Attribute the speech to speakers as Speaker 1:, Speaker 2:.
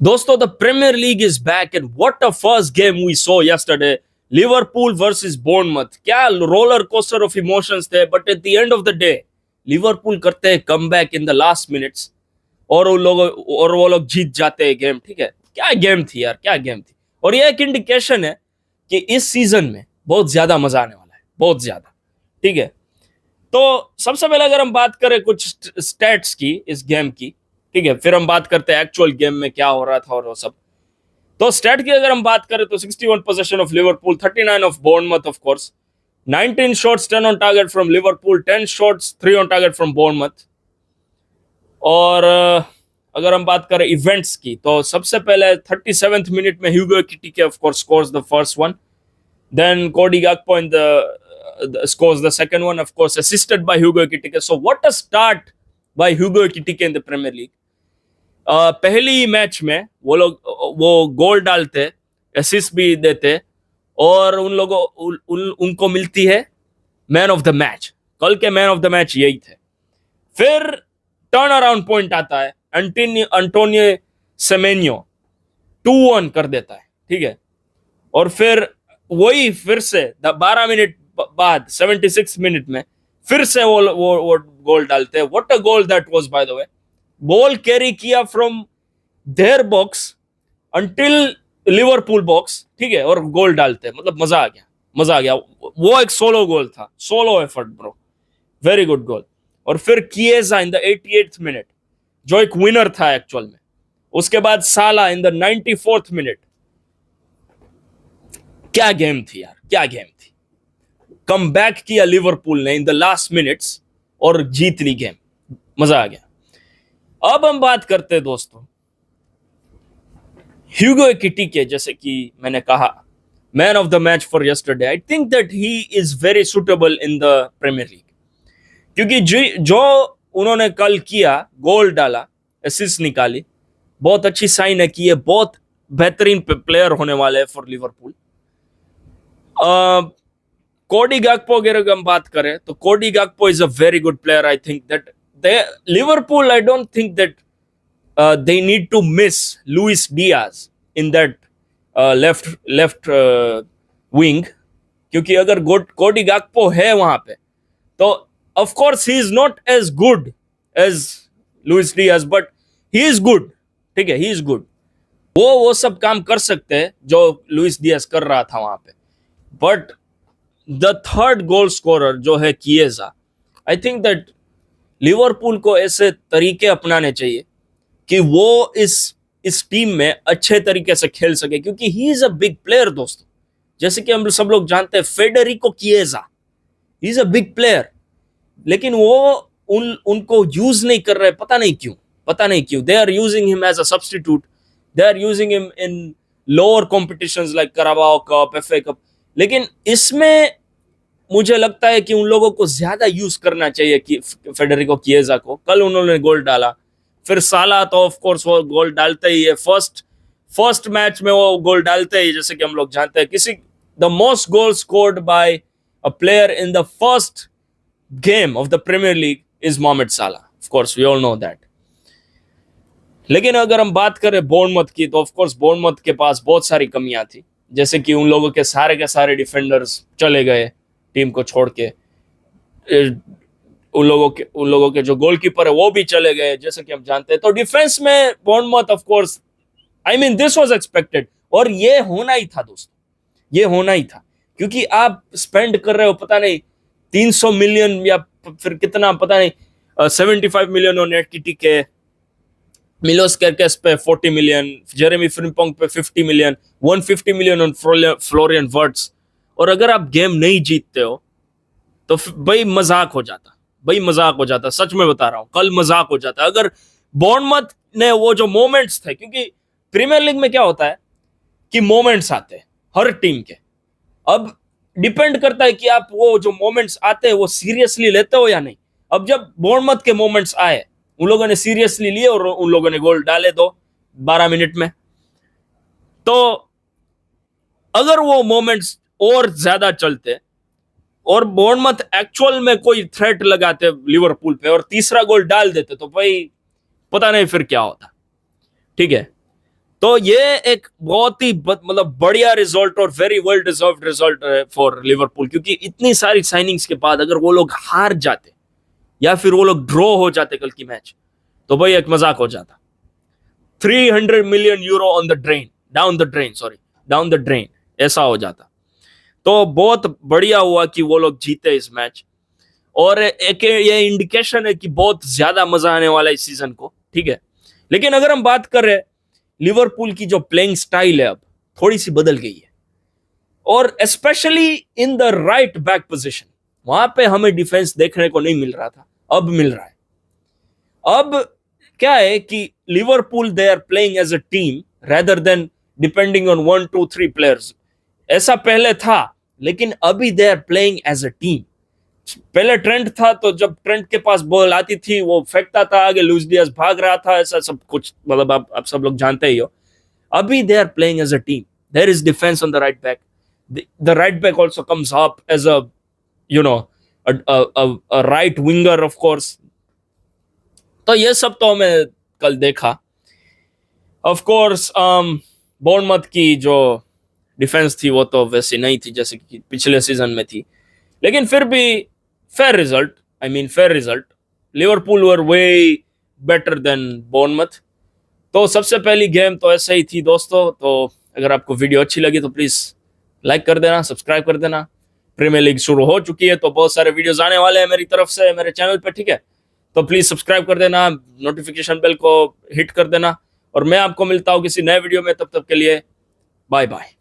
Speaker 1: दोस्तों, the Premier League is back and what a first game we saw yesterday. Liverpool versus Bournemouth. क्या roller coaster of emotions थे, but at the end of the day, Liverpool करते हैं comeback in the last minutes और वो लोग जीत जाते हैं game. ठीक है, क्या गेम थी यार, क्या गेम थी. और ये एक इंडिकेशन है कि इस सीजन में बहुत ज्यादा मजा आने वाला है, बहुत ज्यादा. ठीक है, तो सबसे पहले अगर हम बात करें कुछ स्टैट्स की इस गेम की, ठीक है, फिर हम बात करते हैं एक्चुअल गेम में क्या हो रहा था और वो सब. तो स्टैट की अगर हम बात करें तो 61 position of Liverpool, 39 of Bournemouth of course, 19 shots 10 on target from Liverpool, 10 shots 3 on target from Bournemouth. और अगर हम बात करें इवेंट्स की तो सबसे पहले 37th मिनट में Hugo Ekitike of course scores the first one. Then Cody Gakpo scores the second one, of course, assisted by Hugo Ekitike. So what a start by Hugo Ekitike in the Premier League. पहली match में वो goal डालते, assist भी देते और उनको मिलती है मैन ऑफ द मैच. कल के मैन ऑफ द मैच यही थे. फिर टर्न अराउंड पॉइंट आता है, अंटोनियो सेमेन्यो 2-1 कर देता है. ठीक है, और फिर वही फिर से 12 मिनट बाद 76 मिनट में फिर से वो गोल डालते हैं. What a goal that was, by the way. Ball carry किया from their box until Liverpool box. ठीक है, और गोल डालते, मतलब मजा आ गया, मजा आ गया. वो एक सोलो गोल था, solo effort bro, very good goal. और फिर किएजा इन द 88th मिनट जो एक विनर था एक्चुअल में. उसके बाद साला इन द 94th मिनट. क्या गेम थी यार, क्या गेम थी. कम बैक किया लिवरपूल ने इन द लास्ट मिनट्स और जीत ली गेम, मजा आ गया. अब हम बात करते हैं दोस्तों ह्यूगो एक्टिके, जैसे कि मैंने कहा man of the match for yesterday. I think that he is very suitable in the Premier League, क्योंकि जो उन्होंने कल किया, गोल डाला, असिस्ट निकाली, बहुत अच्छी साइन है कि ये बहुत बेहतरीन प्लेयर होने वाले हैं फॉर लिवरपूल. कोडी गैक्पो अगर हम बात करें तो Cody Gakpo is a very good player. I think that Liverpool, I don't think that they need to miss Luis Diaz in that left wing, क्योंकि अगर कोडी गैक्पो है वहां पे तो of course he is not as good as Luis Diaz, but he is good. ठीक है, he is good. वो सब काम कर सकते हैं जो लुइस डियाज कर रहा था वहां पे. But the third goal scorer जो है किएजा, आई थिंक दैट लिवरपूल को ऐसे तरीके अपनाने चाहिए कि वो इस टीम में अच्छे तरीके से खेल सके, क्योंकि he is a big player दोस्तों. जैसे कि हम सब लोग जानते हैं Federico Chiesa, he is a big player, लेकिन वो उनको यूज नहीं कर रहे. पता नहीं क्यों. They are using him as a substitute. They are using him in lower competitions like Carabao cup, FA cup. लेकिन इसमें मुझे लगता है कि उन लोगों को ज्यादा यूज करना चाहिए कि फेडेरिको किएजा को. कल उन्होंने गोल डाला, फिर साला तो ऑफ कोर्स वो गोल डालते ही है. फर्स्ट मैच में वो गोल डालते ही, जैसे कि हम लोग जानते हैं, किसी the most goal scored by a player in the first game of the Premier League is Mohamed Salah. Of course we all know that. लेकिन अगर हम बात करें बोर्नमथ की तो ऑफ कोर्स बोर्नमथ के पास बहुत सारी कमियां थी, जैसे कि उन लोगों के सारे डिफेंडर्स चले गए टीम को छोड़ के. उन लोगों के जो गोलकीपर है वो भी चले गए, जैसे कि हम जानते हैं. तो डिफेंस में Bournemouth, of course, I mean this was expected, और ये होना ही था दोस्तों, ये होना ही था. क्योंकि आप स्पेंड कर रहे हो पता नहीं 300 मिलियन या फिर कितना पता नहीं, 75 मिलियन ऑन एक्टिके, मिलोस केर्केस पे 40 मिलियन, जेरेमी फ्रिम्पोंग पे 50 मिलियन, 150 मिलियन ऑन फ्लोरियन वर्ट्स. और अगर आप गेम नहीं जीतते हो तो भाई मजाक हो जाता, सच में बता रहा हूं, कल मजाक हो जाता. अगर बोर्नमथ ने वो जो मोमेंट्स थे, क्योंकि प्रीमियर लीग में क्या होता है कि मोमेंट्स आते हैं हर टीम के. अब डिपेंड करता है कि आप वो जो मोमेंट्स आते हैं वो सीरियसली लेते हो या नहीं. अब जब बोर्नमथ के मोमेंट्स आए, उन लोगों ने सीरियसली लिए और उन लोगों ने गोल डाले 12 मिनट में. तो अगर वो मोमेंट्स और ज्यादा चलते और बोर्नमथ एक्चुअल में कोई थ्रेट लगाते लिवरपूल पे और तीसरा गोल डाल देते तो भाई पता नहीं फिर क्या होता. ठीक है, तो ये एक बहुत ही मतलब बढ़िया रिजल्ट और वेरी वेल डिजर्व्ड रिजल्ट है फॉर लिवरपूल, क्योंकि इतनी सारी साइनिंग्स के बाद अगर वो लोग हार जाते या फिर वो लोग ड्रॉ हो जाते कल की मैच, तो भाई एक मजाक हो जाता। 300 million euro on the drain, down the drain, ऐसा हो जाता। तो बहुत बढ़िया हुआ कि वो लोग जीते इस मैच, और एक ये इंडिकेशन है कि बहुत ज्यादा मजा आने वाला है इस सीजन को, ठीक है। लेकिन अगर हम बात करें लिवरपूल की जो प्लेइंग स्टाइल है, अब थोड़ी सी बदल गई है, और specially in the right back position, वहां पे हमें डिफेंस देखने को नहीं मिल रहा था, अब मिल रहा है। अब क्या है कि Liverpool they are playing as a team rather than depending on 1 2 3 players. ऐसा पहले था, लेकिन अभी they are playing as a team. पहले ट्रेंट था, तो जब ट्रेंट के पास बॉल आती थी वो फेंकता था आगे, लुइस डियाज भाग रहा था, ऐसा सब कुछ, मतलब आप सब लोग जानते ही हो। अभी they are playing as a team, there is defence on the right back, the right back also comes up as a you know a right winger of course। तो ये सब तो हमें कल देखा। ऑफ कोर्स बॉर्नमथ की जो defence थी वो तो वैसी नहीं थी जैसे कि पिछले सीजन में थी, लेकिन फिर भी fair result, fair result. Liverpool were way better than Bournemouth. तो सबसे पहली गेम तो ऐसे ही थी दोस्तों। तो अगर आपको वीडियो अच्छी लगी तो प्लीज लाइक कर देना, सब्सक्राइब कर देना। प्रीमियर लीग शुरू हो चुकी है, तो बहुत सारे वीडियोस आने वाले हैं मेरी तरफ से मेरे चैनल पे, ठीक है। तो प्लीज सब्सक्राइब कर देना, नोटिफिकेशन बेल को हिट कर देना, और मैं आपको मिलता हूँ किसी नए वीडियो में। तब तक के लिए बाय बाय।